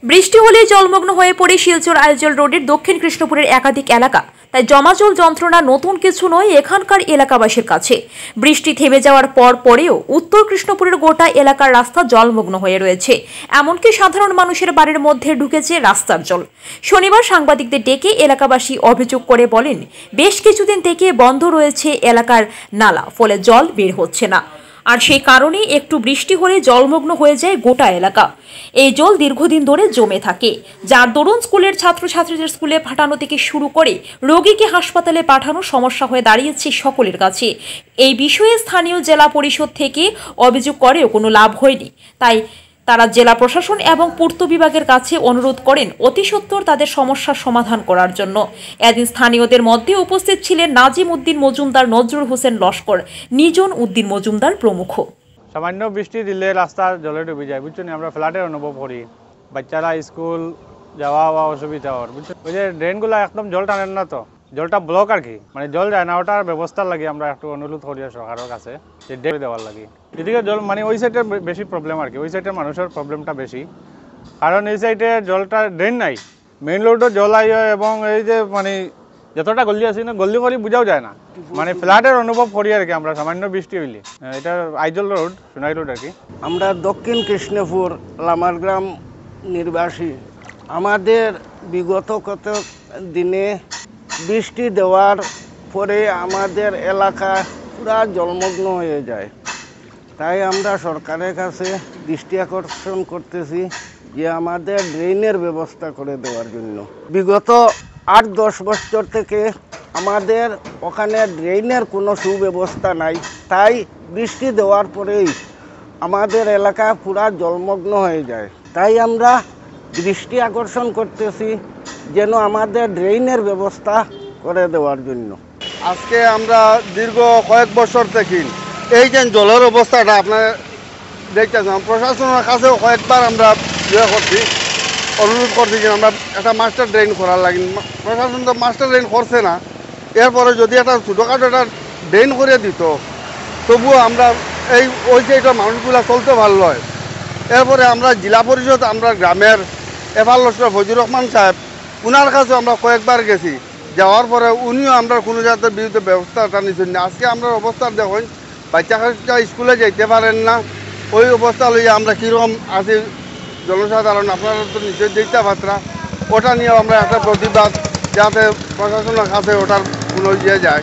বৃষ্টি হলে জলমগ্ন হয়ে পড়ে শিলচর আইজল রোডের দক্ষিণ কৃষ্ণপুরের একাধিক এলাকা। তাই জমাজল যন্ত্রণা নতুন কিছু নয় এখানকার এলাকাবাসীর কাছে। বৃষ্টি থেমে যাওয়ার পরেও উত্তর কৃষ্ণপুরের গোটা এলাকার রাস্তা জলমগ্ন হয়ে রয়েছে। এমনকি সাধারণ মানুষের বাড়ির মধ্যে ঢুকেছে রাস্তার জল। শনিবার সাংবাদিকদের ডেকে এলাকাবাসী অভিযোগ করে বলেন, বেশ কিছুদিন থেকে বন্ধ রয়েছে এলাকার নালা, ফলে জল বের হচ্ছে না। আর সেই কারণে একটু বৃষ্টি হলে জলমগ্ন হয়ে যায় গোটা এলাকা। এই জল দীর্ঘদিন ধরে জমে থাকে, যার দরুন স্কুলের ছাত্রছাত্রীদের স্কুলে পাঠানো থেকে শুরু করে রোগীকে হাসপাতালে পাঠানো সমস্যা হয়ে দাঁড়িয়েছে সকলের কাছে। এই বিষয়ে স্থানীয় জেলা পরিষদ থেকে অভিযোগ করেও কোনো লাভ হয়নি। তাই তারা জেলা প্রশাসন এবং পূর্ত বিভাগের কাছে অনুরোধ করেন অতি সত্বর তাদের সমস্যার সমাধান করার জন্য। এদিন স্থানীয়দের মধ্যে উপস্থিত ছিলেন নাজিম উদ্দিন মজুমদার, নজরুল হোসেন লস্কর, নিজন উদ্দিন মজুমদার প্রমুখ। সামান্য বৃষ্টি দিলে রাস্তা জলে ডুবে যায়, বুঝছেন, আমরা ফ্ল্যাটের অনুভব করি। বাচ্চারা স্কুল যাওয়া অসুবিধা হয়, বুঝছেন। ওই যে ড্রেনগুলো একদম জল টানেন না, তো জলটা ব্লক আর কি, মানে জল যায় না। ওটার ব্যবস্থা লাগে আমরা একটু অনুরোধ করি সরকারের কাছে যে ড্রেন দেওয়ার লাগে। এদিকে জল মানে ওই সাইডের বেশি প্রবলেম আর কি, ওই সাইডের মানুষের প্রবলেমটা বেশি, কারণ এই সাইডে জলটা ড্রেন নাই, মেইন রোডও জল আই হয়। এবং এই যে মানে যতটা গল্লি আছে না, গল্লি করে বোঝাও যায় না, মানে ফ্ল্যাটের অনুভব করি আর কি আমরা সামান্য বৃষ্টি হইলে। এটা আইজল রোড, সোনাই রোড আর কি। আমরা দক্ষিণ কৃষ্ণপুর লামারগ্রাম নির্বাসী। আমাদের বিগত কত দিনে বৃষ্টি দেওয়ার পরে আমাদের এলাকা পুরা জলমগ্ন হয়ে যায়। তাই আমরা সরকারের কাছে দৃষ্টি আকর্ষণ করতেছি যে আমাদের ড্রেনের ব্যবস্থা করে দেওয়ার জন্য। বিগত 8-10 বছর থেকে আমাদের ওখানে ড্রেনের কোনো সুব্যবস্থা নাই। তাই বৃষ্টি দেওয়ার পরেই আমাদের এলাকা পুরা জলমগ্ন হয়ে যায়। তাই আমরা দৃষ্টি আকর্ষণ করতেছি যেন আমাদের ড্রেনের ব্যবস্থা করে দেওয়ার জন্য। আজকে আমরা দীর্ঘ কয়েক বছর থেকে এই যে জলের অবস্থাটা আপনার দেখতেছেন, প্রশাসনের কাছেও কয়েকবার আমরা করছি, অনুরোধ করছি যে আমরা একটা মাস্টার ড্রেন করার লাগে। প্রশাসন তো মাস্টার ড্রেন করছে না। এরপরে যদি একটা ছোটোখাটো একটা ড্রেন করে দিত, তবুও আমরা ওই যে এটা মানুষগুলো চলতে ভালো হয়। এরপরে আমরা জেলা পরিষদ, আমরা গ্রামের এফআরএল ফজলুর রহমান সাহেব, উনার কাছে আমরা কয়েকবার গেছি। যাওয়ার পরে উনিও আমরা কোনো জাতের বিরুদ্ধে ব্যবস্থাটা নিচ্ছেন না। আজকে আমরা অবস্থা দেখুন, বাচ্চা কাচ্চা স্কুলে যেতে পারেন না, ওই অবস্থা লইয়া আমরা কীরকম আছি জনসাধারণ, আপনারা তো নিশ্চয়ই দেখতে পাত্রা। ওটা নিয়েও আমরা একটা প্রতিবাদ যাতে প্রশাসনের কাছে ওটার কোনো ইয়ে যায়।